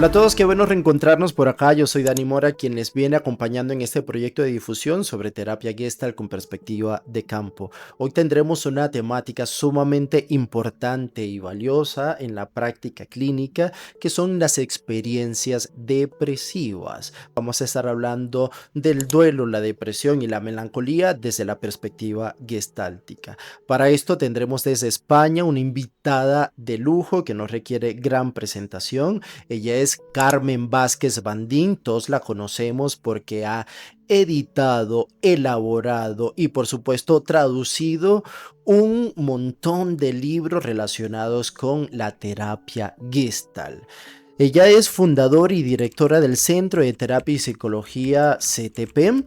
Hola a todos, qué bueno reencontrarnos por acá. Yo soy Dani Mora, quien les viene acompañando en este proyecto de difusión sobre terapia Gestalt con perspectiva de campo. Hoy tendremos una temática sumamente importante y valiosa en la práctica clínica, que son las experiencias depresivas. Vamos a estar hablando del duelo, la depresión y la melancolía desde la perspectiva gestáltica. Para esto tendremos desde España una invitada de lujo que nos requiere gran presentación. Ella es Carmen Vázquez Bandín, todos la conocemos porque ha editado, elaborado y por supuesto traducido un montón de libros relacionados con la terapia Gestalt. Ella es fundadora y directora del Centro de Terapia y Psicología CTP.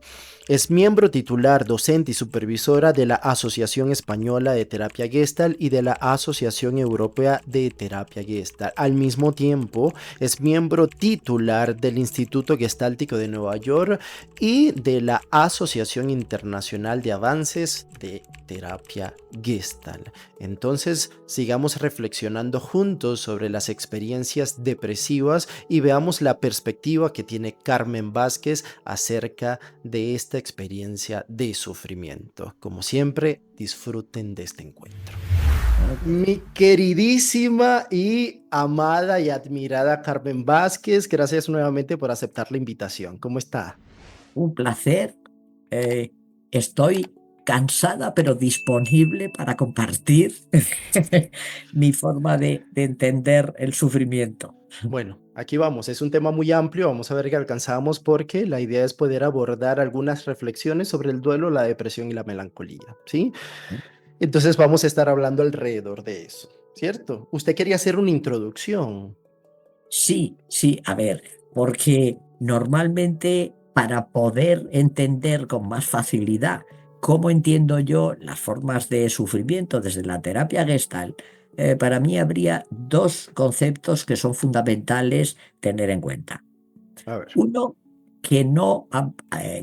Es miembro titular, docente y supervisora de la Asociación Española de Terapia Gestalt y de la Asociación Europea de Terapia Gestalt. Al mismo tiempo, es miembro titular del Instituto Gestáltico de Nueva York y de la Asociación Internacional de Avances de Terapia Gestalt. Entonces, sigamos reflexionando juntos sobre las experiencias depresivas y veamos la perspectiva que tiene Carmen Vázquez acerca de esta experiencia de sufrimiento. Como siempre, disfruten de este encuentro. Mi queridísima y amada y admirada Carmen Vázquez, gracias nuevamente por aceptar la invitación. ¿Cómo está? Un placer. Estoy cansada, pero disponible para compartir mi forma de entender el sufrimiento. Bueno, aquí vamos, es un tema muy amplio, vamos a ver qué alcanzamos porque la idea es poder abordar algunas reflexiones sobre el duelo, la depresión y la melancolía, ¿sí? Entonces vamos a estar hablando alrededor de eso, ¿cierto? Usted quería hacer una introducción. Sí, a ver, porque normalmente para poder entender con más facilidad cómo entiendo yo las formas de sufrimiento desde la terapia Gestalt, para mí habría dos conceptos que son fundamentales tener en cuenta. A ver. Uno, que no,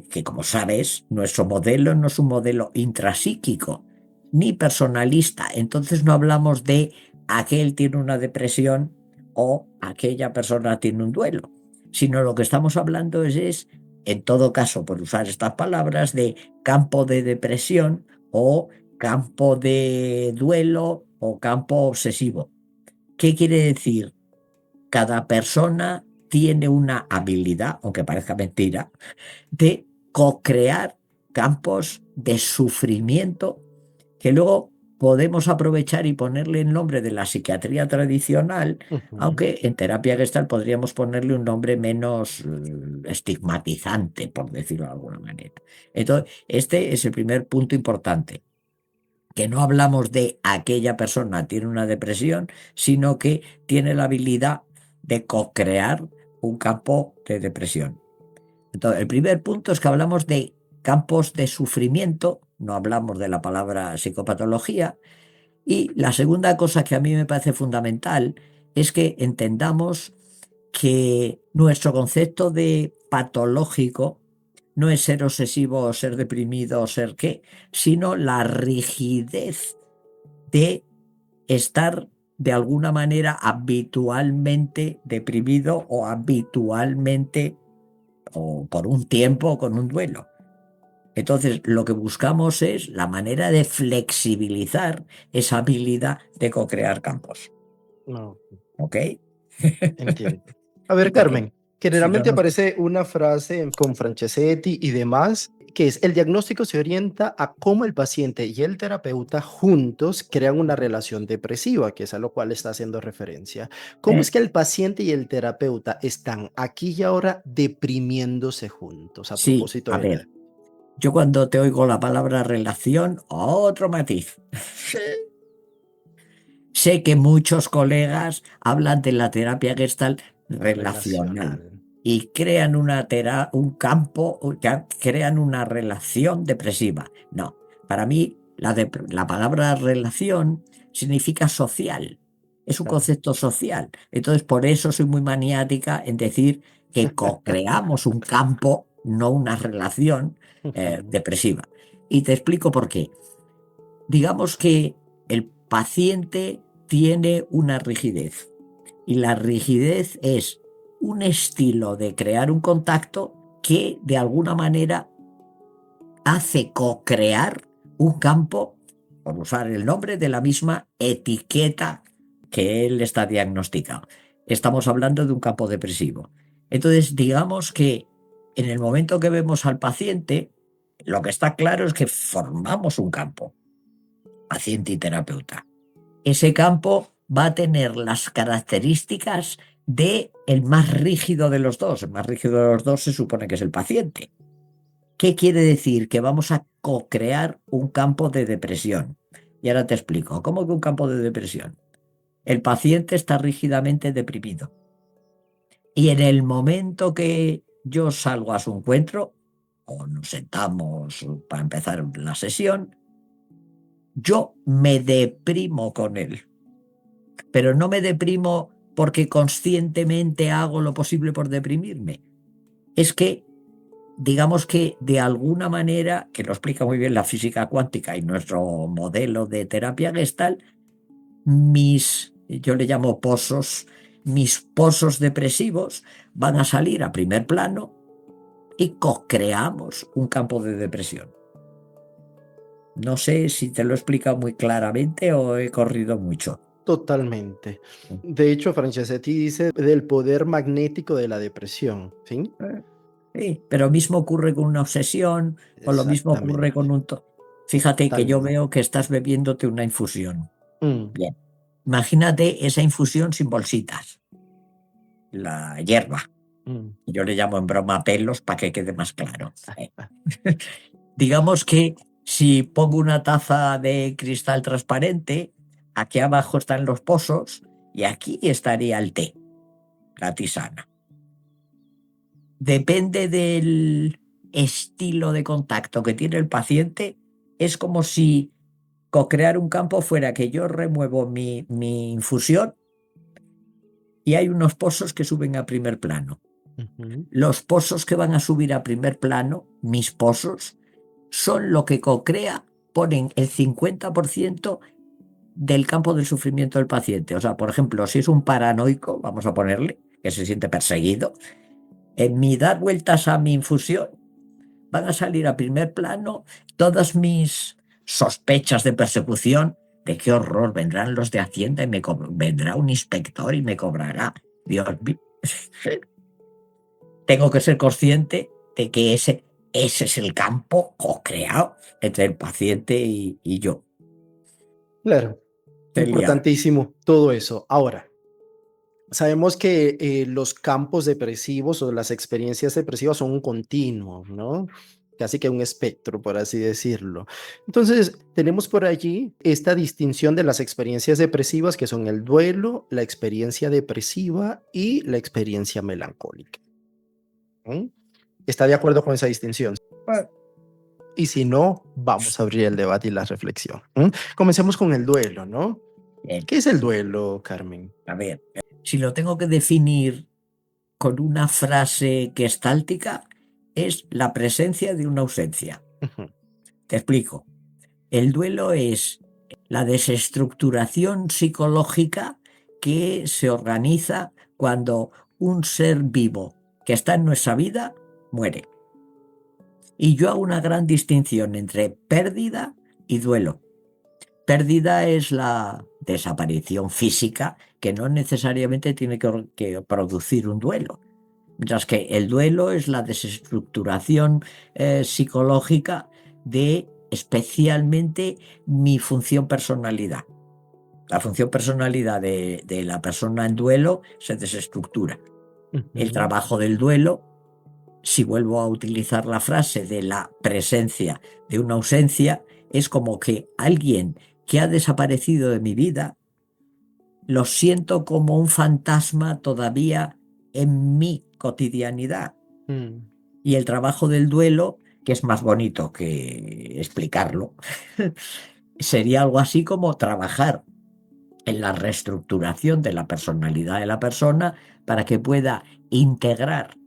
que como sabes, nuestro modelo no es un modelo intrapsíquico ni personalista. Entonces no hablamos de aquel tiene una depresión o aquella persona tiene un duelo, sino lo que estamos hablando en todo caso, por usar estas palabras, de campo de depresión o campo de duelo o campo obsesivo. ¿Qué quiere decir? Cada persona tiene una habilidad, aunque parezca mentira, de co-crear campos de sufrimiento que luego podemos aprovechar y ponerle el nombre de la psiquiatría tradicional, Ujú. aunque en terapia gestal podríamos ponerle un nombre menos estigmatizante, por decirlo de alguna manera. Entonces, este es el primer punto importante, que no hablamos de aquella persona tiene una depresión, sino que tiene la habilidad de co-crear un campo de depresión. Entonces, el primer punto es que hablamos de campos de sufrimiento, no hablamos de la palabra psicopatología, y la segunda cosa que a mí me parece fundamental es que entendamos que nuestro concepto de patológico no es ser obsesivo o ser deprimido o ser qué, sino la rigidez de estar de alguna manera habitualmente deprimido o habitualmente o por un tiempo con un duelo. Entonces, lo que buscamos es la manera de flexibilizar esa habilidad de co-crear campos. No, ¿Ok? entiendo. A ver, Porque Carmen, si no generalmente nos... aparece una frase con Franceschetti y demás, que es el diagnóstico se orienta a cómo el paciente y el terapeuta juntos crean una relación depresiva, que es a lo cual está haciendo referencia. ¿Cómo es ¿eh? que el paciente y el terapeuta están aquí y ahora deprimiéndose juntos a Sí, propósito a de ver, yo cuando te oigo la palabra relación, otro matiz. Sé que muchos colegas hablan de la terapia Gestalt relacional relacional? y crean un campo, crean una relación depresiva. No, para mí la palabra relación significa social, es un Claro. concepto social. Entonces, por eso soy muy maniática en decir que co-creamos un campo, no una relación Ujú. depresiva. Y te explico por qué. Digamos que el paciente tiene una rigidez y la rigidez es un estilo de crear un contacto que de alguna manera hace co-crear un campo, por usar el nombre de la misma etiqueta que él está diagnosticado. Estamos hablando de un campo depresivo. Entonces, digamos que en el momento que vemos al paciente, lo que está claro es que formamos un campo, paciente y terapeuta. Ese campo va a tener las características de el más rígido de los dos. El más rígido de los dos se supone que es el paciente. ¿Qué quiere decir? Que vamos a co-crear un campo de depresión. Y ahora te explico. ¿Cómo que un campo de depresión? El paciente está rígidamente deprimido. Y en el momento que yo salgo a su encuentro, o nos sentamos para empezar la sesión, yo me deprimo con él. Pero no me deprimo porque conscientemente hago lo posible por deprimirme. Es que, digamos que de alguna manera, que lo explica muy bien la física cuántica y nuestro modelo de terapia Gestalt, yo le llamo pozos, mis pozos depresivos van a salir a primer plano y co-creamos un campo de depresión. No sé si te lo he explicado muy claramente o he corrido mucho. Totalmente. De hecho, Franceschetti dice del poder magnético de la depresión, ¿sí? Sí, pero mismo ocurre con una obsesión o lo mismo ocurre Exactamente. con un... Fíjate que yo Totalmente. veo que estás bebiéndote una infusión. Mm, Bien. Imagínate esa infusión sin bolsitas, la hierba. mm. Yo le llamo en broma pelos para que quede más claro. Digamos que si pongo una taza de cristal transparente, aquí abajo están los pozos y aquí estaría el té, la tisana. Depende del estilo de contacto que tiene el paciente, es como si co-crear un campo fuera que yo remuevo mi infusión y hay unos pozos que suben a primer plano. Ujú. Los pozos que van a subir a primer plano, mis pozos, son lo que co-crea, ponen el 50% del campo del sufrimiento del paciente. O sea, por ejemplo, si es un paranoico, vamos a ponerle, que se siente perseguido, en mi dar vueltas a mi infusión van a salir a primer plano todas mis sospechas de persecución, de qué horror, vendrán los de Hacienda y vendrá un inspector y me cobrará. Dios mío. Tengo que ser consciente de que ese es el campo co-creado entre el paciente y yo. Claro, Te he liado. importantísimo todo eso. Ahora, sabemos que los campos depresivos o las experiencias depresivas son un continuo, ¿no? Casi que un espectro, por así decirlo. Entonces, tenemos por allí esta distinción de las experiencias depresivas que son el duelo, la experiencia depresiva y la experiencia melancólica. ¿Mm? ¿Está de acuerdo con esa distinción? Y si no, vamos a abrir el debate y la reflexión. ¿Mm? Comencemos con el duelo, ¿no? Bien, ¿Qué es el duelo, Carmen? a ver, si lo tengo que definir con una frase gestáltica, es la presencia de una ausencia. Ujú, Te explico. El duelo es la desestructuración psicológica que se organiza cuando un ser vivo que está en nuestra vida muere. Y yo hago una gran distinción entre pérdida y duelo. Pérdida es la desaparición física que no necesariamente tiene que producir un duelo. Mientras que el duelo es la desestructuración psicológica de especialmente mi función personalidad. La función personalidad de la persona en duelo se desestructura. El ujú, trabajo del duelo, si vuelvo a utilizar la frase de la presencia de una ausencia, es como que alguien que ha desaparecido de mi vida lo siento como un fantasma todavía en mi cotidianidad. mm, Y el trabajo del duelo, que es más bonito que explicarlo, sería algo así como trabajar en la reestructuración de la personalidad de la persona para que pueda integrar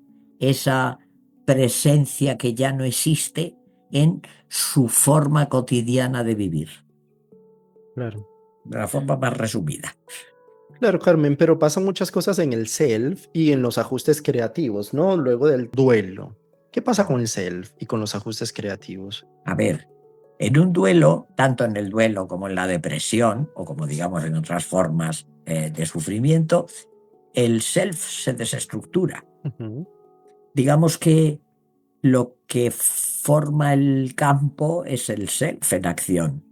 esa presencia que ya no existe en su forma cotidiana de vivir, claro. de la forma más resumida. Claro, Carmen, pero pasan muchas cosas en el self y en los ajustes creativos, ¿no? Luego del duelo. ¿Qué pasa con el self y con los ajustes creativos? A ver, en un duelo, tanto en el duelo como en la depresión, o como digamos en otras formas de sufrimiento, el self se desestructura. Ujú, Digamos que lo que forma el campo es el self en acción.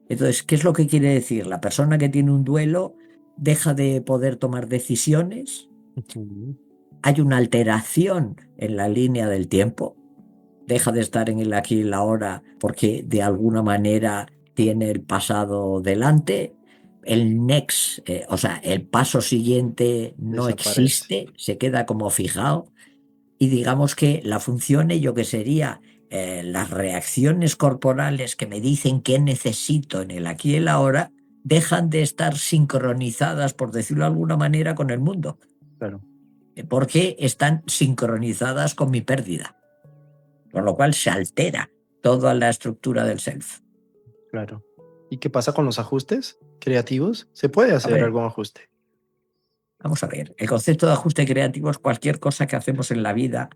Entonces, ¿qué es lo que quiere decir? La persona que tiene un duelo deja de poder tomar decisiones, ujú. hay una alteración en la línea del tiempo, deja de estar en el aquí y la ahora porque de alguna manera tiene el pasado delante, el next, o sea, el paso siguiente no Desaparece. existe, se queda como fijado y digamos que la función ello que sería las reacciones corporales que me dicen qué necesito en el aquí y el ahora dejan de estar sincronizadas, por decirlo de alguna manera, con el mundo, Claro, porque están sincronizadas con mi pérdida, con lo cual se altera toda la estructura del self. claro. ¿Y qué pasa con los ajustes creativos? ¿Se puede A hacer ver, algún ajuste? vamos a ver, el concepto de ajuste creativo es cualquier cosa que hacemos en la vida,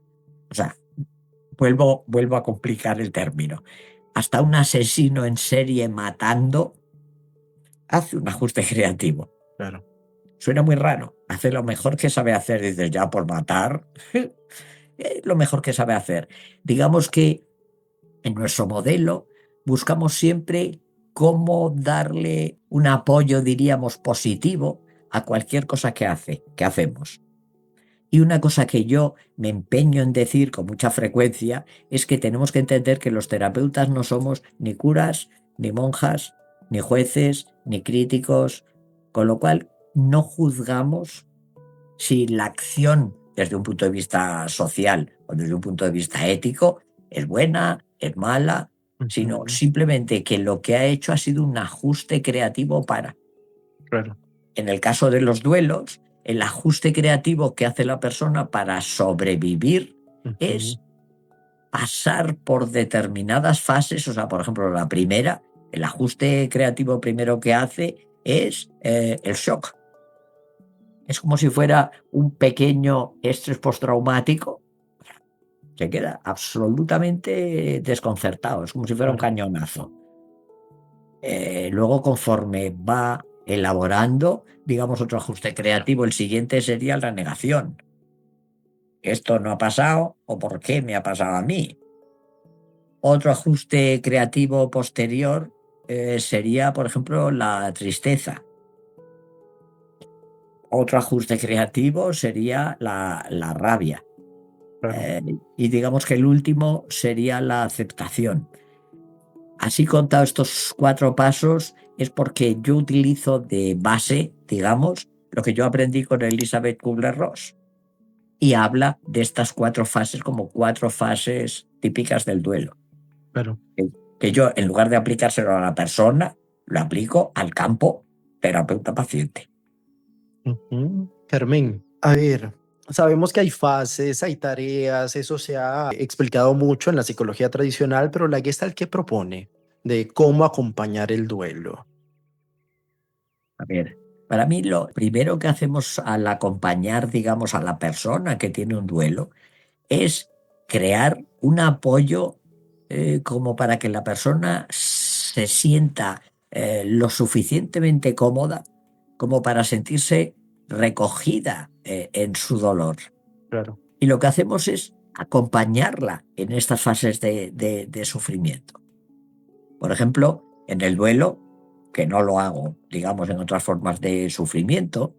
o sea, vuelvo a complicar el término. Hasta un asesino en serie matando hace un ajuste creativo. Claro, Suena muy raro. Hace lo mejor que sabe hacer. Dices, ya por matar, lo mejor que sabe hacer. Digamos que en nuestro modelo buscamos siempre cómo darle un apoyo, diríamos, positivo a cualquier cosa que hacemos. Y una cosa que yo me empeño en decir con mucha frecuencia es que tenemos que entender que los terapeutas no somos ni curas, ni monjas, ni jueces, ni críticos, con lo cual no juzgamos si la acción desde un punto de vista social o desde un punto de vista ético es buena, es mala, sino ujú, simplemente que lo que ha hecho ha sido un ajuste creativo para. claro, En el caso de los duelos, el ajuste creativo que hace la persona para sobrevivir ujú, es pasar por determinadas fases, o sea, por ejemplo, la primera, el ajuste creativo primero que hace es el shock. Es como si fuera un pequeño estrés postraumático, se queda absolutamente desconcertado, es como si fuera un claro, cañonazo. Luego, conforme va elaborando, digamos, otro ajuste creativo, el siguiente sería la negación. Esto no ha pasado o por qué me ha pasado a mí. Otro ajuste creativo posterior sería, por ejemplo, la tristeza. Otro ajuste creativo sería la rabia. claro. Y digamos que el último sería la aceptación. Así contado estos cuatro pasos es porque yo utilizo de base, digamos, lo que yo aprendí con Elizabeth Kubler-Ross y habla de estas cuatro fases como cuatro fases típicas del duelo. Claro. Que yo, en lugar de aplicárselo a la persona, lo aplico al campo terapeuta-paciente. Ujú. Carmen, a ver, sabemos que hay fases, hay tareas, eso se ha explicado mucho en la psicología tradicional, pero la Gestalt, ¿qué propone de cómo acompañar el duelo? A ver, para mí lo primero que hacemos al acompañar, digamos, a la persona que tiene un duelo es crear un apoyo como para que la persona se sienta lo suficientemente cómoda como para sentirse recogida en su dolor. Claro, Y lo que hacemos es acompañarla en estas fases de sufrimiento. Por ejemplo, en el duelo, que no lo hago, digamos, en otras formas de sufrimiento,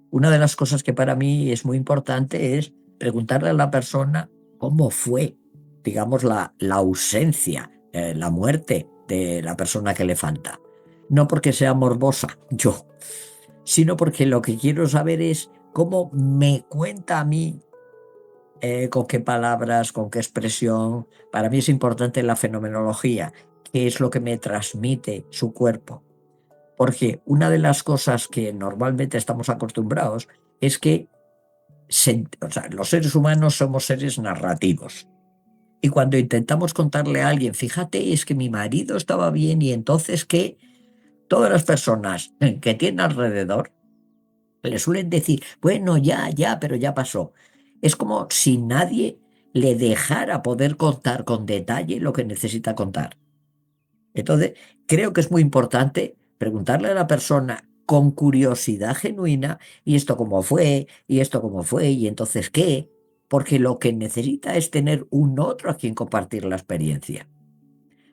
una de las cosas que para mí es muy importante es preguntarle a la persona cómo fue, digamos, la ausencia, la muerte de la persona que le falta. No porque sea morbosa, yo, sino porque lo que quiero saber es cómo me cuenta a mí, con qué palabras, con qué expresión. Para mí es importante la fenomenología, qué es lo que me transmite su cuerpo. Porque una de las cosas que normalmente estamos acostumbrados es que o sea, los seres humanos somos seres narrativos. Y cuando intentamos contarle a alguien, fíjate, es que mi marido estaba bien y entonces que todas las personas que tiene alrededor le suelen decir, bueno, ya, ya, pero ya pasó. Es como si nadie le dejara poder contar con detalle lo que necesita contar. Entonces, creo que es muy importante preguntarle a la persona con curiosidad genuina, ¿y esto cómo fue? ¿Y esto cómo fue? ¿Y entonces qué? Porque lo que necesita es tener un otro a quien compartir la experiencia.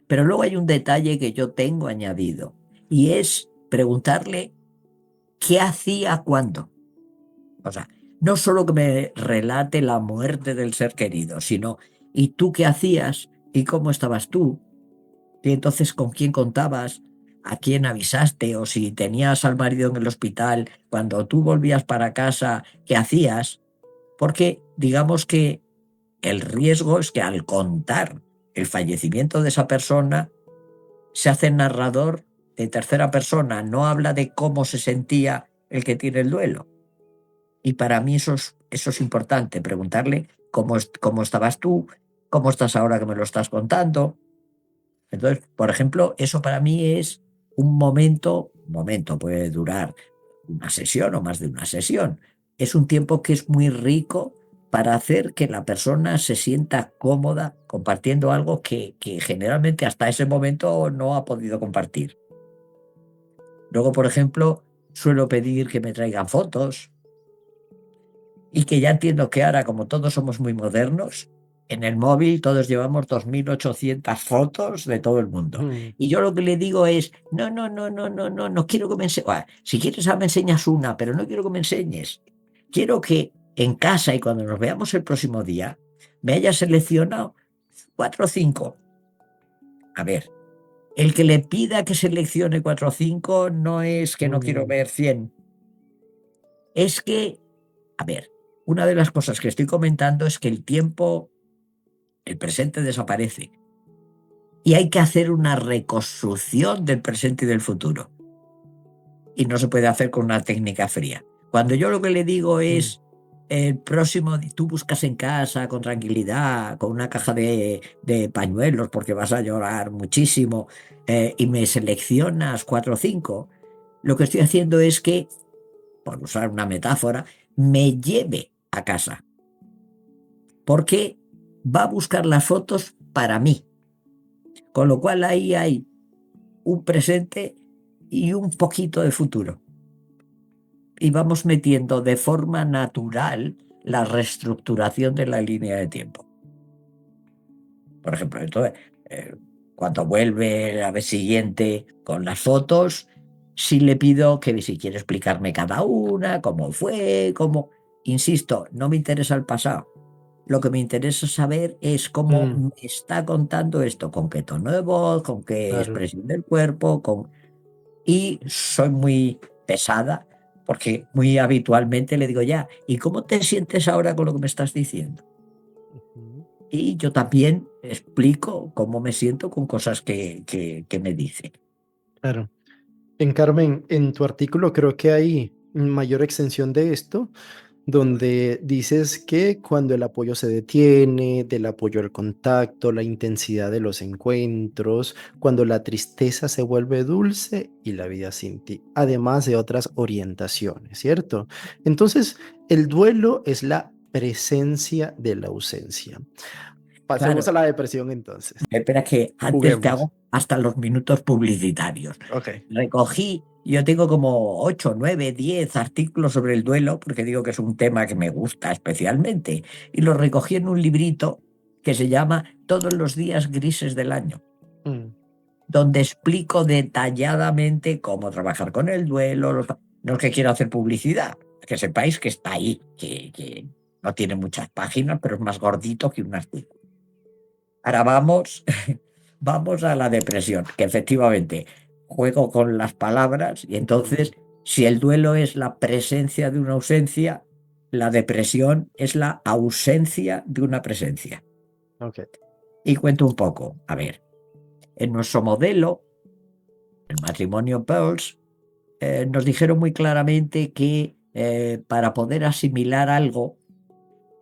Pero luego hay un detalle que yo tengo añadido, y es preguntarle qué hacía cuándo. O sea, no solo que me relate la muerte del ser querido, sino ¿y tú qué hacías? ¿Y cómo estabas tú? Y entonces, ¿con quién contabas? ¿A quién avisaste? O si tenías al marido en el hospital, cuando tú volvías para casa, ¿qué hacías? Porque digamos que el riesgo es que al contar el fallecimiento de esa persona, se hace narrador de tercera persona, no habla de cómo se sentía el que tiene el duelo. Y para mí eso es importante, preguntarle cómo estabas tú, cómo estás ahora que me lo estás contando. Entonces, por ejemplo, eso para mí es un momento puede durar una sesión o más de una sesión. Es un tiempo que es muy rico para hacer que la persona se sienta cómoda compartiendo algo que generalmente hasta ese momento no ha podido compartir. Luego, por ejemplo, suelo pedir que me traigan fotos y que ya entiendo que ahora, como todos somos muy modernos, en el móvil todos llevamos 2.800 fotos de todo el mundo. Mm, Y yo lo que le digo es, no, no, no, no, no, no, no quiero que me enseñes. Si quieres, me enseñas una, pero no quiero que me enseñes. Quiero que en casa y cuando nos veamos el próximo día, me hayas seleccionado 4 o 5. A ver, el que le pida que seleccione 4 o 5 no es que no quiero mm, ver 100. Es que, a ver, una de las cosas que estoy comentando es que el tiempo, el presente desaparece y hay que hacer una reconstrucción del presente y del futuro. Y no se puede hacer con una técnica fría. Cuando yo lo que le digo mm, es, el próximo, tú buscas en casa con tranquilidad, con una caja de pañuelos porque vas a llorar muchísimo, y me seleccionas 4 o 5, lo que estoy haciendo es que, por usar una metáfora, me lleve a casa, porque va a buscar las fotos para mí. Con lo cual ahí hay un presente y un poquito de futuro. Y vamos metiendo de forma natural la reestructuración de la línea de tiempo. Por ejemplo, entonces, eh, cuando vuelve la vez siguiente con las fotos, sí le pido que si quiere explicarme cada una, cómo fue, cómo... Insisto, no me interesa el pasado. Lo que me interesa saber es cómo mm, me está contando esto, con qué tono de voz, con qué claro. expresión del cuerpo, y soy muy pesada porque muy habitualmente le digo ya, ¿y cómo te sientes ahora con lo que me estás diciendo? Ujú, Y yo también explico cómo me siento con cosas que me dice. claro. En Carmen, en tu artículo creo que hay mayor extensión de esto, donde dices que cuando el apoyo se detiene, del apoyo al contacto, la intensidad de los encuentros, cuando la tristeza se vuelve dulce y la vida sin ti, además de otras orientaciones, ¿cierto? Entonces, el duelo es la presencia de la ausencia. Pasemos Claro, a la depresión entonces. espera que antes te Juguemos. hago hasta los minutos publicitarios. Ok. Yo tengo como 8, 9, 10 artículos sobre el duelo, porque digo que es un tema que me gusta especialmente, y los recogí en un librito que se llama Todos los días grises del año, Mm, donde explico detalladamente cómo trabajar con el duelo. No es que quiero hacer publicidad, que sepáis que está ahí, que no tiene muchas páginas, pero es más gordito que un artículo. Ahora vamos, vamos a la depresión, que efectivamente juego con las palabras y entonces, mm, si el duelo es la presencia de una ausencia, la depresión es la ausencia de una presencia. ok. Y cuento un poco. A ver, en nuestro modelo, el matrimonio Pearls, nos dijeron muy claramente que, para poder asimilar algo,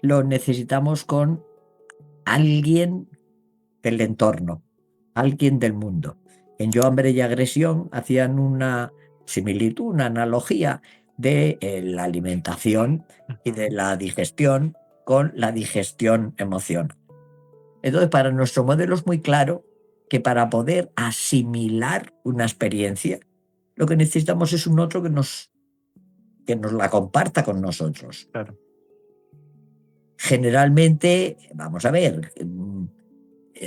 lo necesitamos con alguien del entorno, alguien del mundo. En Yo, hambre y agresión hacían una similitud, una analogía de la alimentación y de la digestión con la digestión emocional. Entonces, para nuestro modelo es muy claro que para poder asimilar una experiencia, lo que necesitamos es un otro que nos la comparta con nosotros. Claro. Generalmente, vamos a ver,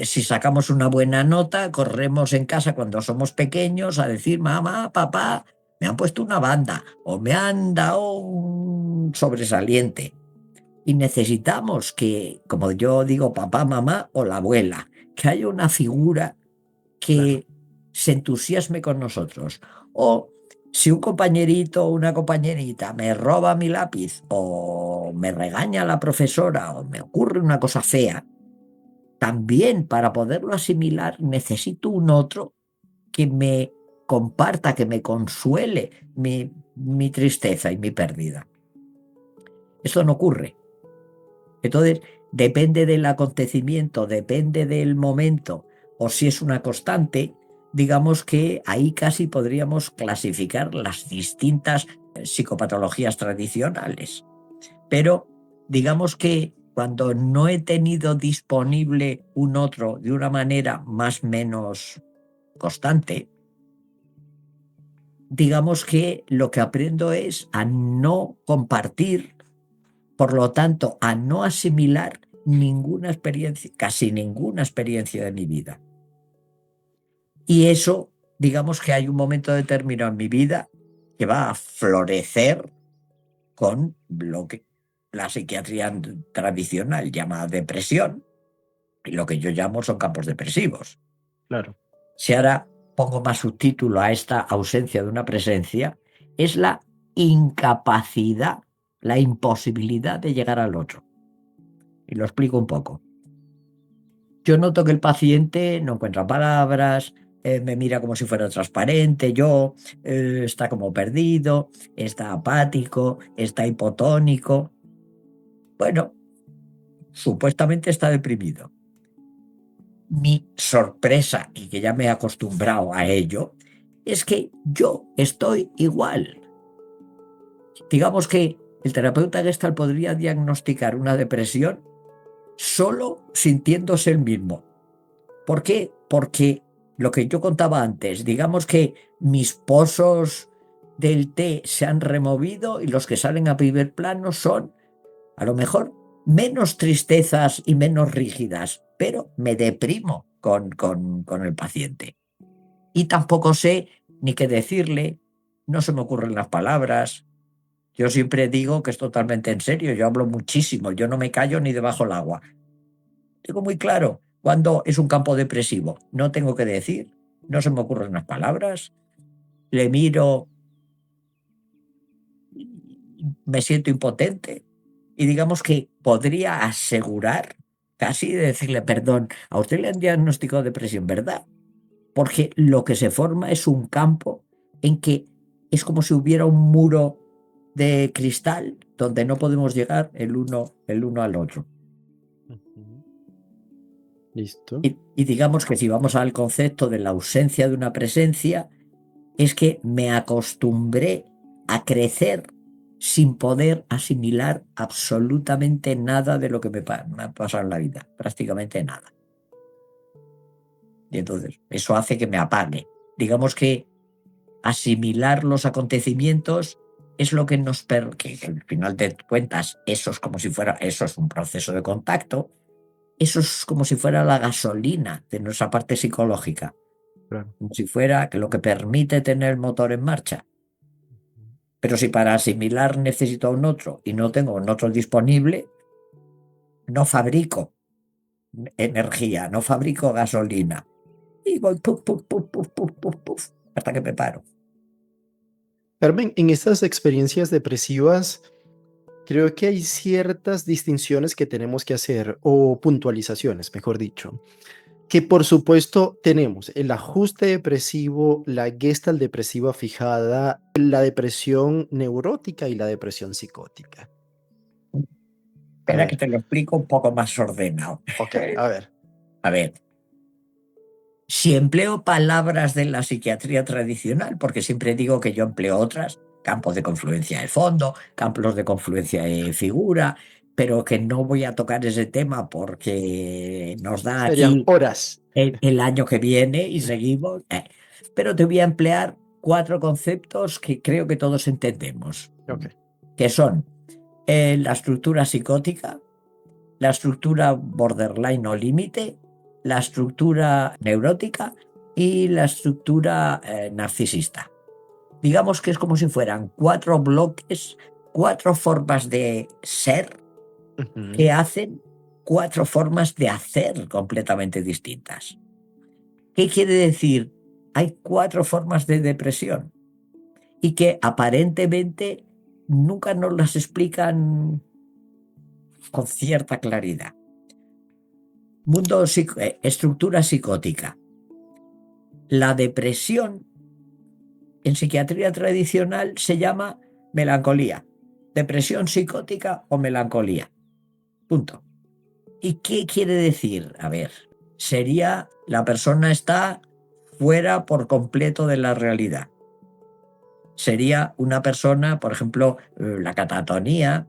si sacamos una buena nota, corremos en casa cuando somos pequeños a decir, mamá, papá, me han puesto una banda o me han dado un sobresaliente. Y necesitamos que, como yo digo, papá, mamá o la abuela, que haya una figura Claro. que se entusiasme con nosotros. O si un compañerito o una compañerita me roba mi lápiz o me regaña la profesora o me ocurre una cosa fea, también para poderlo asimilar necesito un otro que me comparta, que me consuele mi tristeza y mi pérdida. Esto no ocurre. Entonces, depende del acontecimiento, depende del momento, o si es una constante, digamos que ahí casi podríamos clasificar las distintas psicopatologías tradicionales. Pero digamos que cuando no he tenido disponible un otro de una manera más o menos constante, digamos que lo que aprendo es a no compartir, por lo tanto, a no asimilar ninguna experiencia, casi ninguna experiencia de mi vida. Y eso, digamos que hay un momento determinado en mi vida que va a florecer con lo que la psiquiatría tradicional llama depresión y lo que yo llamo son campos depresivos. Claro. Si ahora pongo más subtítulo a esta ausencia de una presencia, es la incapacidad, la imposibilidad de llegar al otro. Y lo explico un poco. Yo noto que el paciente no encuentra palabras, me mira como si fuera transparente, está como perdido, está apático, está hipotónico. Bueno, supuestamente está deprimido. Mi sorpresa, y que ya me he acostumbrado a ello, es que yo estoy igual. Digamos que el terapeuta Gestalt podría diagnosticar una depresión solo sintiéndose el mismo. ¿Por qué? Porque lo que yo contaba antes, digamos que mis pozos del té se han removido y los que salen a primer plano son, a lo mejor, menos tristezas y menos rígidas, pero me deprimo con el paciente. Y tampoco sé ni qué decirle, no se me ocurren las palabras. Yo siempre digo que es totalmente en serio, yo hablo muchísimo, yo no me callo ni debajo del agua. Tengo muy claro cuando es un campo depresivo. No tengo que decir, no se me ocurren las palabras, le miro, me siento impotente y digamos que podría asegurar, casi decirle, perdón, a usted le han diagnosticado depresión, ¿verdad? Porque lo que se forma es un campo en que es como si hubiera un muro de cristal donde no podemos llegar el uno al otro. Ujú. Listo. Y digamos que si vamos al concepto de la ausencia de una presencia, es que me acostumbré a crecer sin poder asimilar absolutamente nada de lo que me ha pasado en la vida, prácticamente nada. Y entonces, eso hace que me apague. Digamos que asimilar los acontecimientos es lo que que al final de cuentas, eso es un proceso de contacto, eso es como si fuera la gasolina de nuestra parte psicológica, Claro. como si fuera que lo que permite tener el motor en marcha. Pero si para asimilar necesito a un otro y no tengo un otro disponible, no fabrico energía, no fabrico gasolina. Y voy puf, puf, puf, puf, puf, puf, puf, hasta que me paro. Carmen, en estas experiencias depresivas, creo que hay ciertas distinciones que tenemos que hacer, o puntualizaciones, mejor dicho, que por supuesto tenemos el ajuste depresivo, la gestalt depresiva fijada, la depresión neurótica y la depresión psicótica. A Espera que ver, te lo explico un poco más ordenado. ok, a ver. A ver, si empleo palabras de la psiquiatría tradicional, porque siempre digo que yo empleo otras, campos de confluencia de fondo, campos de confluencia de figura, pero que no voy a tocar ese tema porque nos da Serían aquí horas. el año que viene y seguimos. Pero te voy a emplear 4 conceptos que creo que todos entendemos, Ok. que son la estructura psicótica, la estructura borderline o límite, la estructura neurótica y la estructura narcisista. Digamos que es como si fueran 4 bloques, 4 formas de ser que Ujú. hacen 4 formas de hacer completamente distintas. ¿Qué quiere decir? Hay 4 formas de depresión y que aparentemente nunca nos las explican con cierta claridad. Estructura psicótica. La depresión en psiquiatría tradicional se llama melancolía, depresión psicótica o melancolía. Punto. ¿Y qué quiere decir? A ver, sería la persona está fuera por completo de la realidad. Sería una persona, por ejemplo, la catatonía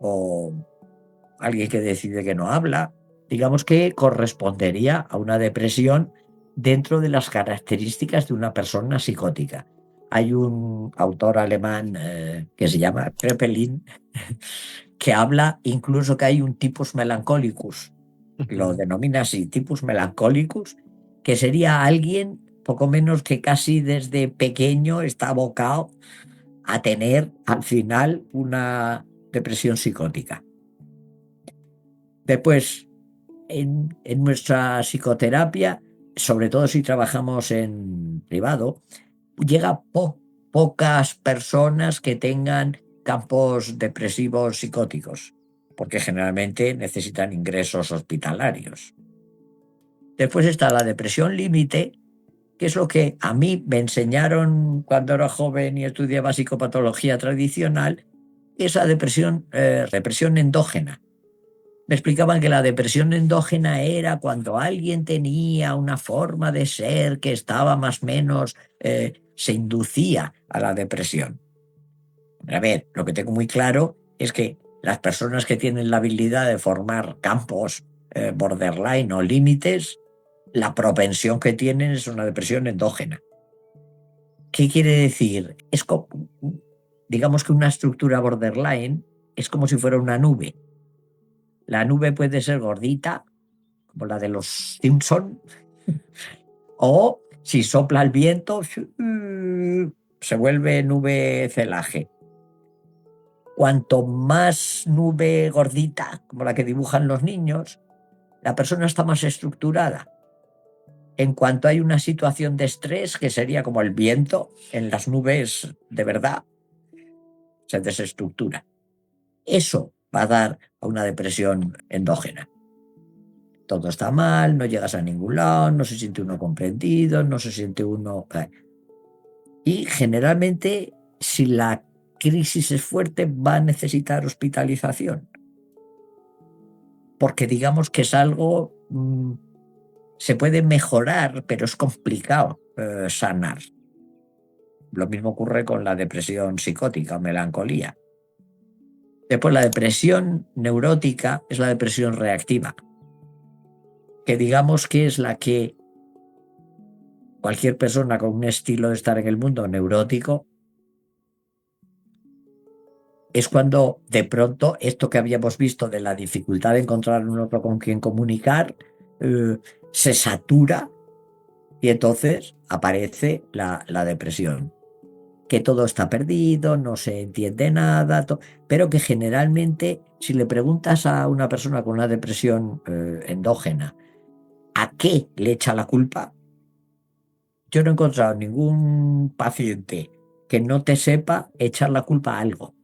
o alguien que decide que no habla, digamos que correspondería a una depresión dentro de las características de una persona psicótica. Hay un autor alemán que se llama Kraepelin que habla incluso que hay un tipus melancolicus, lo Ujú. denomina así, tipus melancolicus, que sería alguien poco menos que casi desde pequeño está abocado a tener al final una depresión psicótica. Después, en nuestra psicoterapia, sobre todo si trabajamos en privado, llega pocas personas que tengan campos depresivos psicóticos, porque generalmente necesitan ingresos hospitalarios. Después está la depresión límite, que es lo que a mí me enseñaron cuando era joven y estudiaba psicopatología tradicional, esa depresión endógena. Me explicaban que la depresión endógena era cuando alguien tenía una forma de ser que estaba más o menos, se inducía a la depresión. A ver, lo que tengo muy claro es que las personas que tienen la habilidad de formar campos borderline o límites, la propensión que tienen es una depresión endógena. ¿Qué quiere decir? Digamos que una estructura borderline es como si fuera una nube. La nube puede ser gordita, como la de los Simpson, o si sopla el viento, se vuelve nube celaje. Cuanto más nube gordita, como la que dibujan los niños, la persona está más estructurada. En cuanto hay una situación de estrés, que sería como el viento en las nubes de verdad, se desestructura. Eso va a dar a una depresión endógena. Todo está mal, no llegas a ningún lado, no se siente uno comprendido, no se siente uno. Y generalmente, si la crisis es fuerte, va a necesitar hospitalización, porque digamos que es algo, se puede mejorar, pero es complicado sanar. Lo mismo ocurre con la depresión psicótica o melancolía. Después, la depresión neurótica es la depresión reactiva, que digamos que es la que cualquier persona con un estilo de estar en el mundo neurótico, es cuando de pronto esto que habíamos visto de la dificultad de encontrar un otro con quien comunicar, eh, se satura y entonces aparece la depresión. Que todo está perdido, no se entiende nada, pero que generalmente si le preguntas a una persona con una depresión endógena, ¿a qué le echa la culpa? Yo no he encontrado ningún paciente que no te sepa echar la culpa a algo.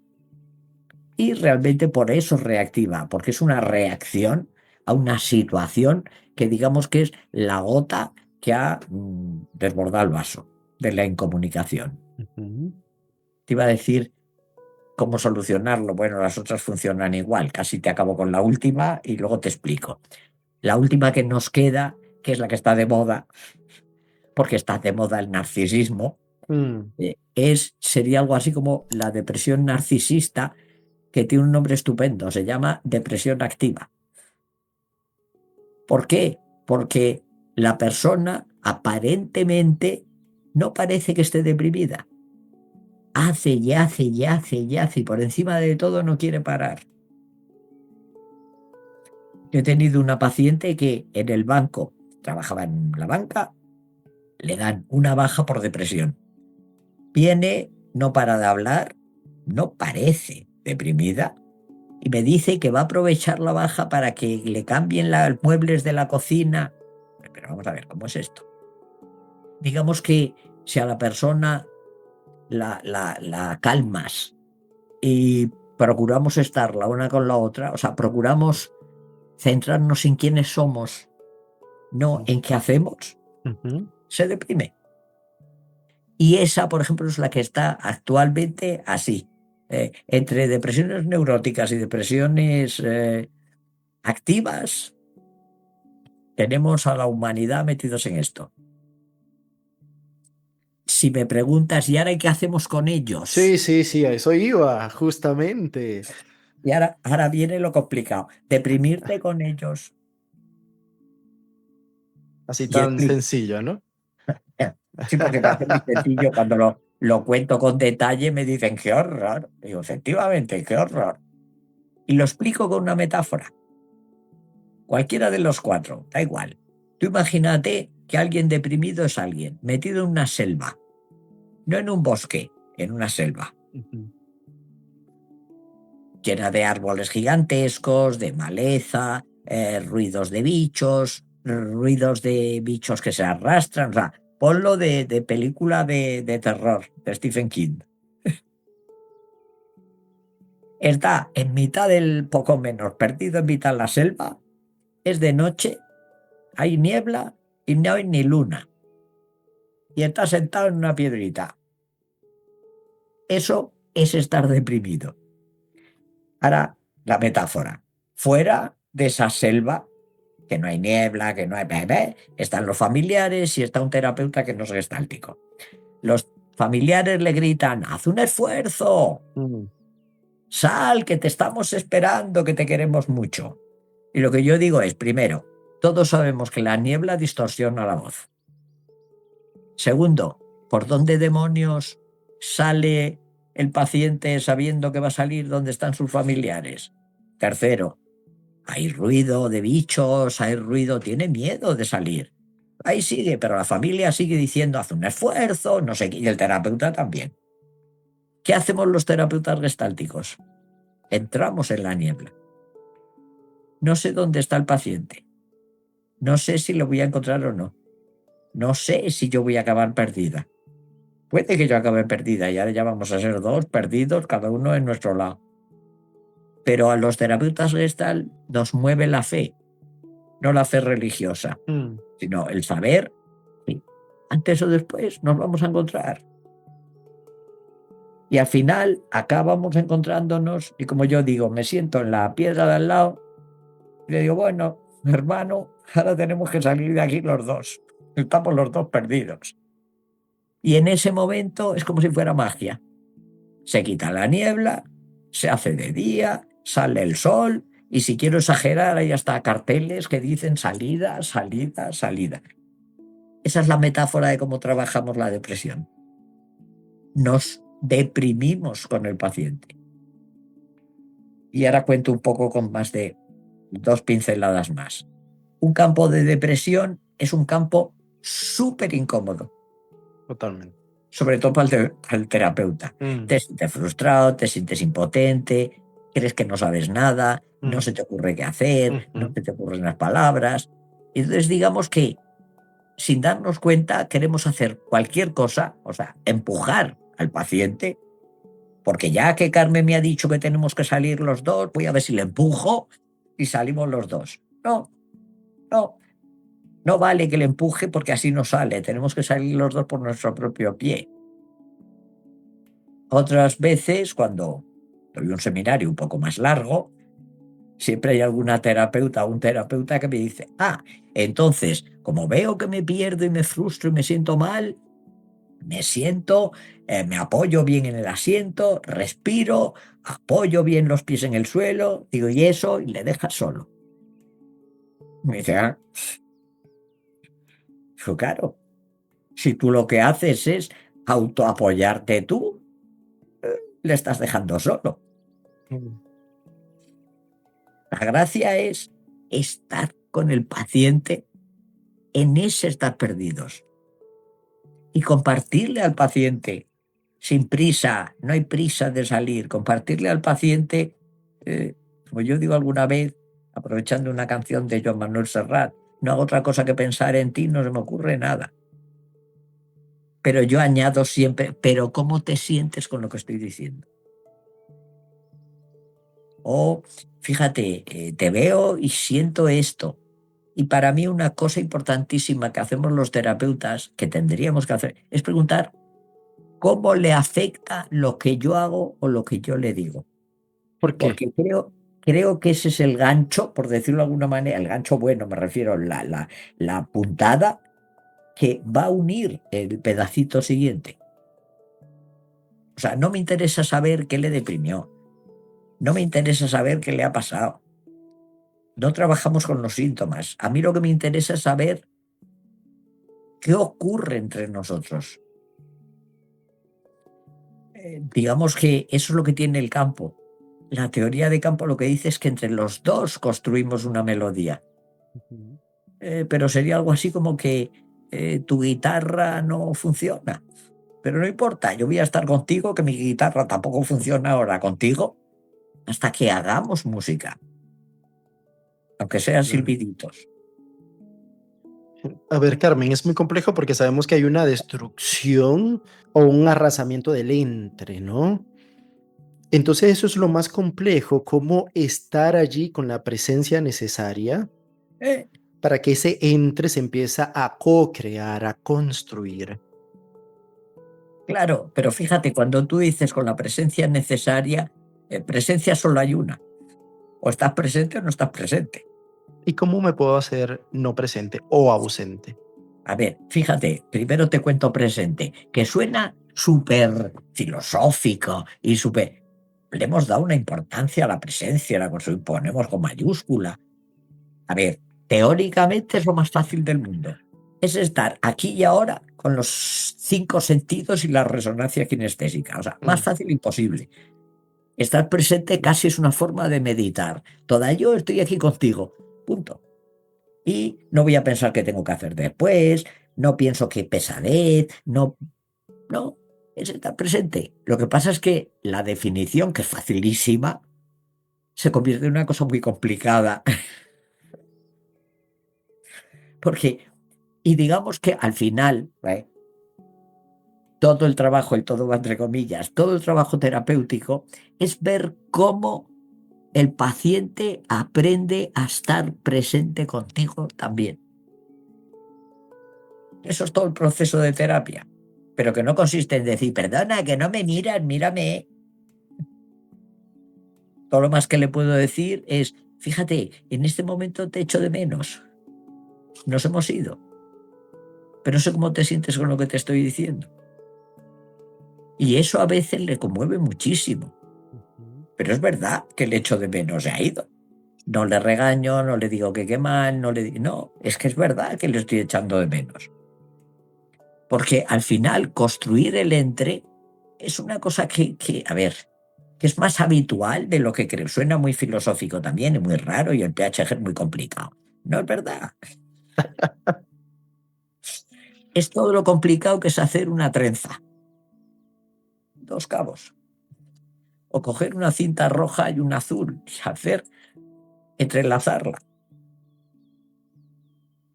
Y realmente por eso es reactiva, porque es una reacción a una situación que digamos que es la gota que ha desbordado el vaso de la incomunicación. Ujú. Te iba a decir cómo solucionarlo. Bueno, las otras funcionan igual. Casi te acabo con la última y luego te explico. La última que nos queda, que es la que está de moda, porque está de moda el narcisismo, Mm, Sería algo así como la depresión narcisista, que tiene un nombre estupendo, se llama depresión activa. ¿Por qué? Porque la persona aparentemente no parece que esté deprimida. Hace y hace y hace y hace y por encima de todo no quiere parar. Yo he tenido una paciente que en el banco, trabajaba en la banca, le dan una baja por depresión. Viene, no para de hablar, no parece deprimida y me dice que va a aprovechar la baja para que le cambien los muebles de la cocina. Pero vamos a ver, ¿cómo es esto? Digamos que si a la persona la calmas y procuramos estar la una con la otra, o sea, procuramos centrarnos en quiénes somos, no en qué hacemos, ujú. se deprime. Y esa, por ejemplo, es la que está actualmente así. Entre depresiones neuróticas y depresiones activas, tenemos a la humanidad metidos en esto. Si me preguntas, ¿y ahora qué hacemos con ellos? Sí, sí, sí, a eso iba, justamente. Y ahora viene lo complicado, deprimirte con ellos. Así Y tan explico. sencillo, ¿no? Sí, porque me hace muy sencillo cuando lo cuento con detalle, me dicen, qué horror. Digo, efectivamente, qué horror. Y lo explico con una metáfora. Cualquiera de los cuatro, da igual. Tú imagínate que alguien deprimido es alguien metido en una selva, no en un bosque, en una selva, Ujú. llena de árboles gigantescos, de maleza, ruidos de bichos que se arrastran. O sea, ponlo de película de terror de Stephen King. Está en mitad del poco menos, perdido en mitad de la selva, es de noche, hay niebla y no hay ni luna. Y está sentado en una piedrita. Eso es estar deprimido. Ahora, la metáfora. Fuera de esa selva, que no hay niebla, que no hay bebé, están los familiares y está un terapeuta que no es gestáltico. Los familiares le gritan, haz un esfuerzo, Mm, sal, que te estamos esperando, que te queremos mucho. Y lo que yo digo es, primero, todos sabemos que la niebla distorsiona la voz. Segundo, ¿por dónde demonios sale el paciente sabiendo que va a salir donde están sus familiares? Tercero, hay ruido de bichos, hay ruido, tiene miedo de salir. Ahí sigue, pero la familia sigue diciendo, haz un esfuerzo, no sé qué, y el terapeuta también. ¿Qué hacemos los terapeutas gestálticos? Entramos en la niebla. No sé dónde está el paciente. No sé si lo voy a encontrar o no. No sé si yo voy a acabar perdida. Puede que yo acabe perdida y ahora ya vamos a ser dos perdidos, cada uno en nuestro lado. Pero a los terapeutas Gestalt nos mueve la fe, no la fe religiosa, mm. sino el saber que antes o después nos vamos a encontrar. Y al final acabamos encontrándonos y como yo digo, me siento en la piedra de al lado y le digo, bueno, hermano, ahora tenemos que salir de aquí los dos. Estamos los dos perdidos. Y en ese momento es como si fuera magia. Se quita la niebla, se hace de día, sale el sol y si quiero exagerar hay hasta carteles que dicen salida, salida, salida. Esa es la metáfora de cómo trabajamos la depresión. Nos deprimimos con el paciente. Y ahora cuento un poco con más de dos pinceladas más. Un campo de depresión es un campo súper incómodo, Totalmente. sobre todo para el terapeuta. Mm, Te sientes frustrado, te sientes impotente, crees que no sabes nada, no mm, se te ocurre qué hacer, no ujú. se te ocurren las palabras. Y entonces digamos que sin darnos cuenta queremos hacer cualquier cosa, o sea, empujar al paciente, porque ya que Carmen me ha dicho que tenemos que salir los dos, voy a ver si le empujo y salimos los dos. No, no, no vale que le empuje porque así no sale, tenemos que salir los dos por nuestro propio pie. Otras veces, cuando doy un seminario un poco más largo, siempre hay alguna terapeuta o un terapeuta que me dice, entonces, como veo que me pierdo y me frustro y me siento mal, Me siento, me apoyo bien en el asiento, respiro, apoyo bien los pies en el suelo, digo, ¿y eso? Y le dejas solo. Me dice, ah, pues claro, si tú lo que haces es autoapoyarte tú, le estás dejando solo. Mm. La gracia es estar con el paciente, en ese estar perdidos, y compartirle al paciente, sin prisa, no hay prisa de salir, compartirle al paciente, como yo digo alguna vez, aprovechando una canción de Joan Manuel Serrat, no hago otra cosa que pensar en ti, no se me ocurre nada. Pero yo añado siempre, pero ¿cómo te sientes con lo que estoy diciendo? O fíjate, te veo y siento esto. Y para mí una cosa importantísima que hacemos los terapeutas, que tendríamos que hacer, es preguntar cómo le afecta lo que yo hago o lo que yo le digo. ¿Por qué? Porque creo que ese es el gancho, por decirlo de alguna manera, el gancho bueno, me refiero, la puntada que va a unir el pedacito siguiente. O sea, no me interesa saber qué le deprimió, no me interesa saber qué le ha pasado. No trabajamos con los síntomas. A mí lo que me interesa es saber qué ocurre entre nosotros. Digamos que eso es lo que tiene el campo. La teoría de campo lo que dice es que entre los dos construimos una melodía. Ujú. Pero sería algo así como que tu guitarra no funciona. Pero no importa, yo voy a estar contigo, que mi guitarra tampoco funciona ahora contigo, hasta que hagamos música, aunque sean Claro. silbiditos. A ver, Carmen, es muy complejo porque sabemos que hay una destrucción o un arrasamiento del entre, ¿no? Entonces eso es lo más complejo, cómo estar allí con la presencia necesaria Eh, para que ese entre se empieza a co-crear, a construir. claro, pero fíjate, cuando tú dices con la presencia necesaria, presencia solo hay una. O estás presente o no estás presente. ¿Y cómo me puedo hacer no presente o ausente? A ver, fíjate, primero te cuento presente, que suena súper filosófico y súper... Le hemos dado una importancia a la presencia, la ponemos con mayúscula. A ver, teóricamente es lo más fácil del mundo. Es estar aquí y ahora con los 5 sentidos y la resonancia kinestésica. O sea, más Mm. fácil imposible. Estar presente casi es una forma de meditar. Toda yo estoy aquí contigo. Punto. Y no voy a pensar qué tengo que hacer después, no pienso qué pesadez, no, no, es estar presente. Lo que pasa es que la definición, que es facilísima, se convierte en una cosa muy complicada, porque, y digamos que al final, todo el trabajo, el todo va entre comillas, todo el trabajo terapéutico es ver cómo el paciente aprende a estar presente contigo también. Eso es todo el proceso de terapia. Pero que no consiste en decir, perdona, que no me miras, mírame. Todo lo más que le puedo decir es, fíjate, en este momento te echo de menos. Nos hemos ido. Pero no sé cómo te sientes con lo que te estoy diciendo. Y eso a veces le conmueve muchísimo. Ujú. Pero es verdad que el echo de menos se ha ido. No le regaño, no le digo que qué mal, no le digo... No, es que es verdad que le estoy echando de menos. Porque al final construir el entre es una cosa a ver, que es más habitual de lo que creo. Suena muy filosófico también y muy raro y el PHG es muy complicado. No es verdad. Es todo lo complicado que es hacer una trenza. 2 cabos. O coger una cinta roja y una azul y hacer, entrelazarla.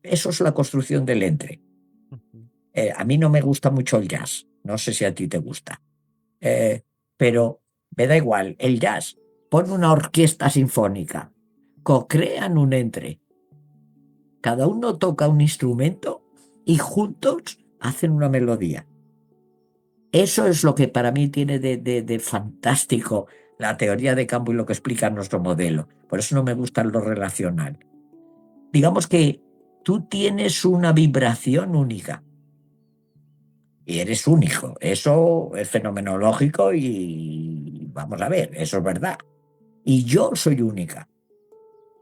Eso es la construcción del entre. Ujú. A mí no me gusta mucho el jazz. No sé si a ti te gusta. Pero me da igual. El jazz. Pon una orquesta sinfónica. Co-crean un entre. Cada uno toca un instrumento y juntos hacen una melodía. Eso es lo que para mí tiene de fantástico la teoría de campo y lo que explica nuestro modelo. Por eso no me gusta lo relacional. Digamos que tú tienes una vibración única. y eres único. Eso es fenomenológico y vamos a ver, eso es verdad. Y yo soy única.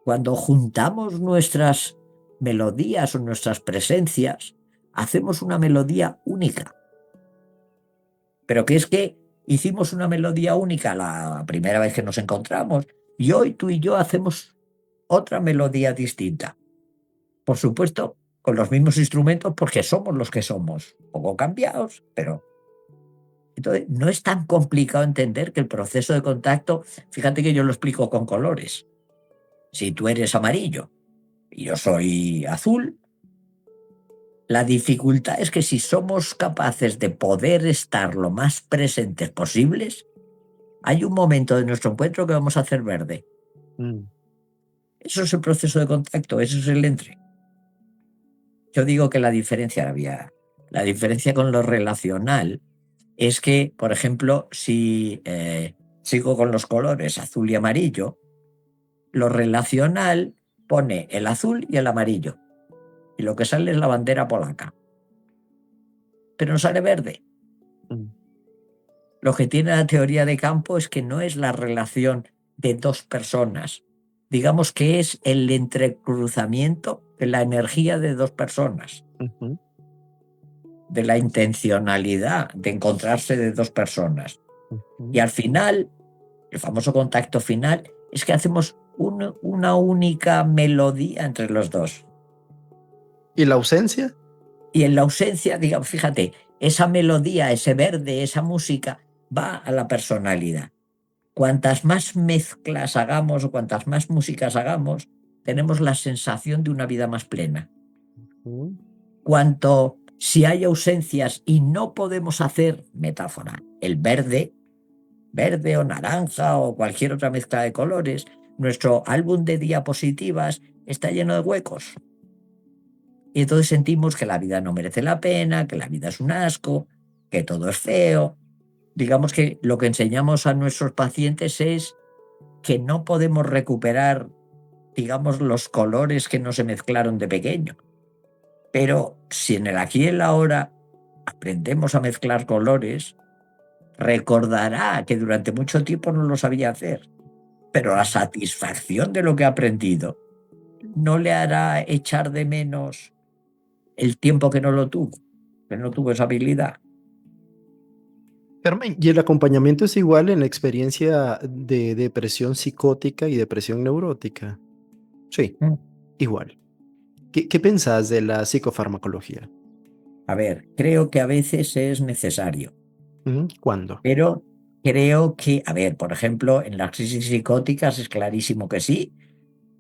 Cuando juntamos nuestras melodías o nuestras presencias, hacemos una melodía única. Pero que es que hicimos una melodía única la primera vez que nos encontramos y hoy tú y yo hacemos otra melodía distinta. Por supuesto, con los mismos instrumentos porque somos los que somos, un poco cambiados, pero entonces no es tan complicado entender que el proceso de contacto, fíjate que yo lo explico con colores. Si tú eres amarillo y yo soy azul, la dificultad es que si somos capaces de poder estar lo más presentes posibles, hay un momento de nuestro encuentro que vamos a hacer verde. Mm. Eso es el proceso de contacto, eso es el entre. Yo digo que la diferencia con lo relacional es que, por ejemplo, si sigo con los colores azul y amarillo, lo relacional pone el azul y el amarillo. Y lo que sale es la bandera polaca. Pero no sale verde. Mm. Lo que tiene la teoría de campo es que no es la relación de dos personas. Digamos que es el entrecruzamiento de la energía de dos personas, Ujú. de la intencionalidad de encontrarse de dos personas. Y Ujú. al final, el famoso contacto final, es que hacemos una única melodía entre los dos. ¿Y la ausencia? Y en la ausencia, digamos, fíjate, esa melodía, ese verde, esa música, va a la personalidad. Cuantas más mezclas hagamos o cuantas más músicas hagamos, tenemos la sensación de una vida más plena. Mm. Cuanto si hay ausencias y no podemos hacer, metáfora, el verde, verde o naranja o cualquier otra mezcla de colores, nuestro álbum de diapositivas está lleno de huecos. Y entonces sentimos que la vida no merece la pena, que la vida es un asco, que todo es feo. Digamos que lo que enseñamos a nuestros pacientes es que no podemos recuperar, digamos, los colores que no se mezclaron de pequeño. Pero si en el aquí y el ahora aprendemos a mezclar colores, recordará que durante mucho tiempo no lo sabía hacer. Pero la Mm. satisfacción de lo que ha aprendido no le hará echar de menos el tiempo que no tuvo esa habilidad. Carmen, ¿y el acompañamiento es igual en la experiencia de depresión psicótica y depresión neurótica? Sí, Mm. igual. ¿Qué pensás de la psicofarmacología? A ver, creo que a veces es necesario, Ujú. ¿Cuándo? pero creo que, a ver, por ejemplo, en las crisis psicóticas es clarísimo que sí,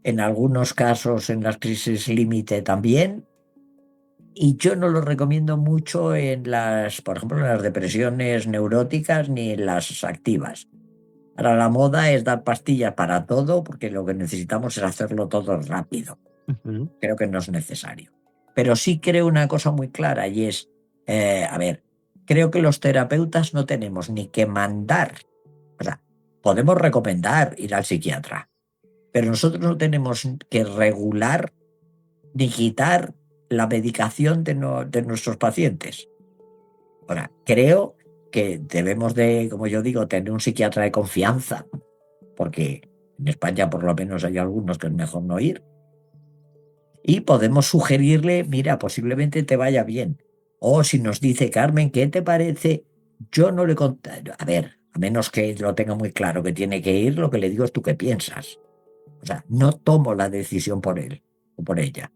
en algunos casos en las crisis límite también, y yo no lo recomiendo mucho en las, por ejemplo, en las depresiones neuróticas ni en las activas. Ahora la moda es dar pastillas para todo porque lo que necesitamos es hacerlo todo rápido. Ujú. Creo que no es necesario. Pero sí creo una cosa muy clara y es, a ver, creo que los terapeutas no tenemos ni que mandar, o sea, podemos recomendar ir al psiquiatra, pero nosotros no tenemos que regular ni quitar la medicación de nuestros pacientes. Ahora, creo que debemos de, como yo digo, tener un psiquiatra de confianza, porque en España por lo menos hay algunos que es mejor no ir, y podemos sugerirle, mira, posiblemente te vaya bien. O si nos dice, Carmen, ¿qué te parece? Yo no le conté, a ver, a menos que lo tenga muy claro que tiene que ir, lo que le digo es tú qué piensas. O sea, no tomo la decisión por él o por ella.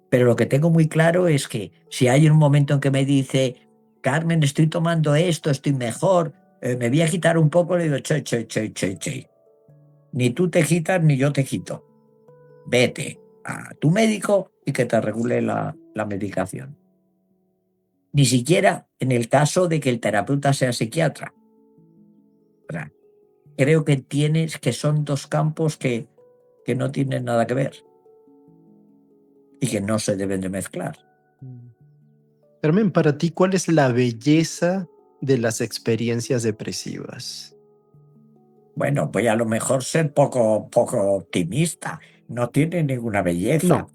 Pero lo que tengo muy claro es que si hay un momento en que me dice, Carmen, estoy tomando esto, estoy mejor, me voy a quitar un poco, le digo, che, che, che, che, che. Ni tú te quitas ni yo te quito. Vete a tu médico y que te regule la medicación. Ni siquiera en el caso de que el terapeuta sea psiquiatra. O sea, creo que tienes que son dos campos que no tienen nada que ver y que no se deben de mezclar. Mm. Carmen, para ti, ¿cuál es la belleza de las experiencias depresivas? Bueno, voy a lo mejor ser poco optimista. no tiene ninguna belleza. No.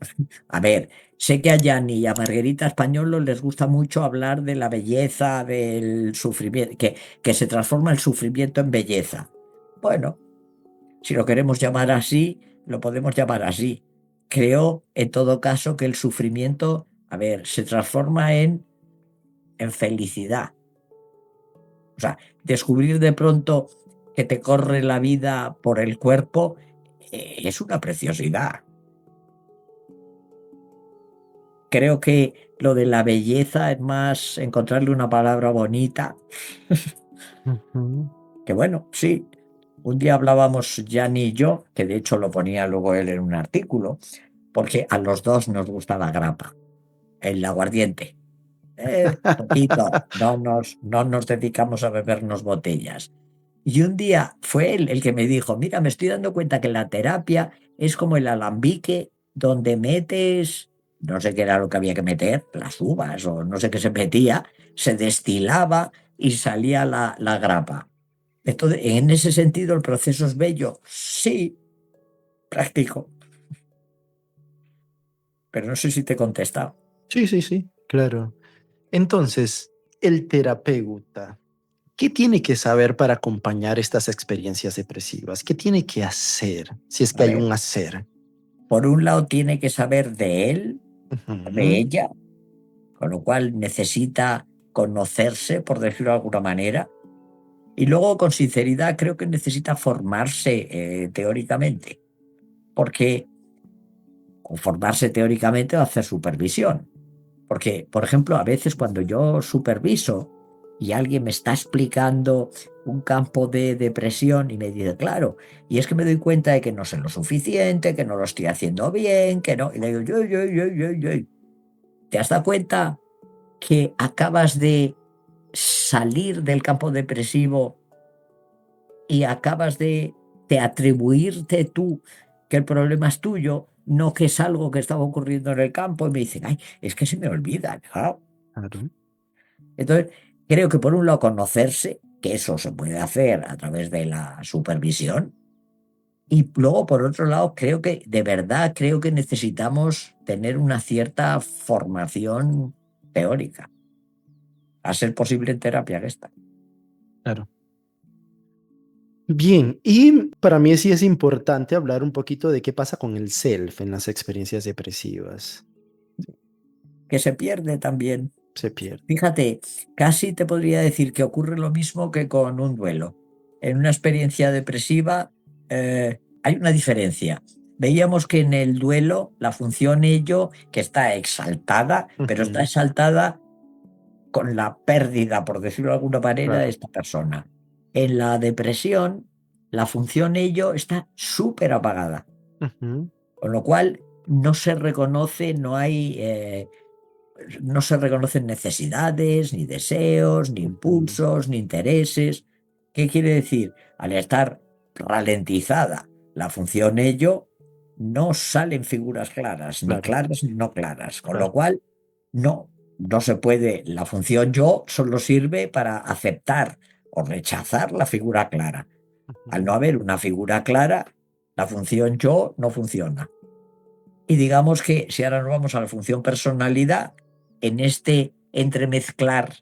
A ver, sé que a Gianni y a Margarita Españolo les gusta mucho hablar de la belleza del sufrimiento, que se transforma el sufrimiento en belleza. Bueno, si lo queremos llamar así, lo podemos llamar así. Creo, en todo caso, que el sufrimiento, a ver, se transforma en felicidad. O sea, descubrir de pronto que te corre la vida por el cuerpo es una preciosidad. Creo que lo de la belleza es más encontrarle una palabra bonita, Ujú. que bueno, sí. Un día hablábamos Gianni y yo, que de hecho lo ponía luego él en un artículo, porque a los dos nos gusta la grapa, el aguardiente. Poquito, no nos dedicamos a bebernos botellas. Y un día fue él el que me dijo, mira, me estoy dando cuenta que la terapia es como el alambique donde metes, no sé qué era lo que había que meter, las uvas o no sé qué se metía, se destilaba y salía la grapa. Entonces, en ese sentido, el proceso es bello, sí, práctico, pero no sé si te he contestado. Sí, sí, sí, claro. Entonces, el terapeuta, ¿qué tiene que saber para acompañar estas experiencias depresivas? ¿Qué tiene que hacer, si es que A hay ver, un hacer? por un lado tiene que saber de él o de Ujú. ella, con lo cual necesita conocerse, por decirlo de alguna manera, y luego con sinceridad creo que necesita formarse teóricamente, porque o formarse teóricamente o hacer supervisión. Porque, por ejemplo, a veces cuando yo superviso y alguien me está explicando un campo de depresión y me dice, claro, y es que me doy cuenta de que no sé lo suficiente, que no lo estoy haciendo bien, que no, y le digo, yo. ¿Te has dado cuenta que acabas de salir del campo depresivo y acabas de atribuirte tú que el problema es tuyo, no que es algo que estaba ocurriendo en el campo? Y me dicen, ay, es que se me olvida, claro. Claro. Entonces, creo que por un lado conocerse, que eso se puede hacer a través de la supervisión, y luego por otro lado creo que, de verdad, creo que necesitamos tener una cierta formación teórica, a ser posible en terapia esta. Claro. Bien, y para mí sí es importante hablar un poquito de qué pasa con el self en las experiencias depresivas. Que se pierde también. Se pierde. Fíjate, casi te podría decir que ocurre lo mismo que con un duelo. En una experiencia depresiva hay una diferencia. Veíamos que en el duelo la función ello, que está exaltada, pero está Ujú. exaltada con la pérdida, por decirlo de alguna manera, de Claro. esta persona. En la depresión, la función ello está súper apagada, Ujú. con lo cual no se reconoce, no se reconocen necesidades, ni deseos, ni Ujú. impulsos, ni intereses. ¿Qué quiere decir? Al estar ralentizada la función ello, no salen figuras Claro, claras ni no claras, con lo claro. cual no se puede. La función yo solo sirve para aceptar o rechazar la figura clara. Al no Ujú. haber una figura clara, la función yo no funciona. Y digamos que si ahora nos vamos a la función personalidad, en este entremezclar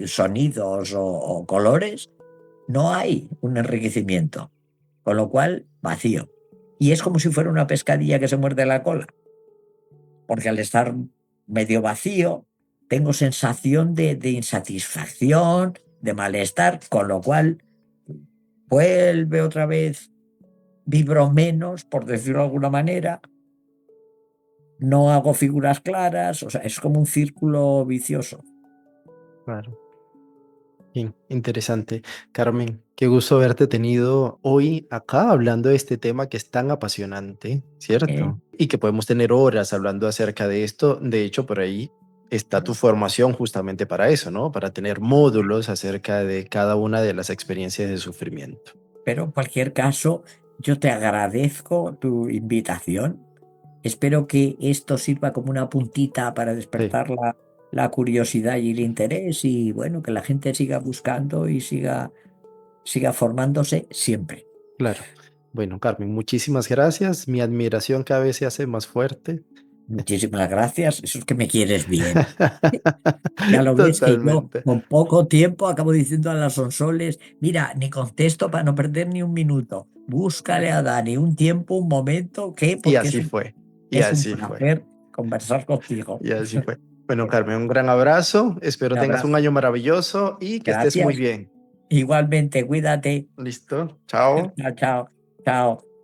sonidos o colores, no hay un enriquecimiento, con lo cual vacío. Y es como si fuera una pescadilla que se muerde la cola, porque al estar medio vacío, tengo sensación de insatisfacción, de malestar, con lo cual vuelve otra vez, vibro menos, por decirlo de alguna manera, no hago figuras claras, o sea, es como un círculo vicioso. Claro. Bien, interesante. Carmen, qué gusto haberte tenido hoy acá hablando de este tema que es tan apasionante, ¿Eh? ¿cierto? Y que podemos tener horas hablando acerca de esto. De hecho, por ahí está tu formación justamente para eso, ¿no? Para tener módulos acerca de cada una de las experiencias de sufrimiento. Pero en cualquier caso, yo te agradezco tu invitación. Espero que esto sirva como una puntita para Sí, despertar la curiosidad y el interés y bueno, que la gente siga buscando y siga formándose siempre. claro. Bueno, Carmen, muchísimas gracias. Mi admiración cada vez se hace más fuerte. Muchísimas gracias. Eso es que me quieres bien. Ya lo ves que yo Totalmente. con poco tiempo acabo diciendo a las sonsoles, mira, ni contesto para no perder ni un minuto. Búscale a Dani un tiempo, un momento, ¿qué? Y Porque así fue. Y es un así fue. placer conversar contigo. Y así fue. Bueno, Carmen, un gran abrazo. Espero Un tengas un abrazo. año maravilloso y que estés muy Gracias. bien. Igualmente, cuídate. ¿Listo? Chao. Chao, chao. Chao.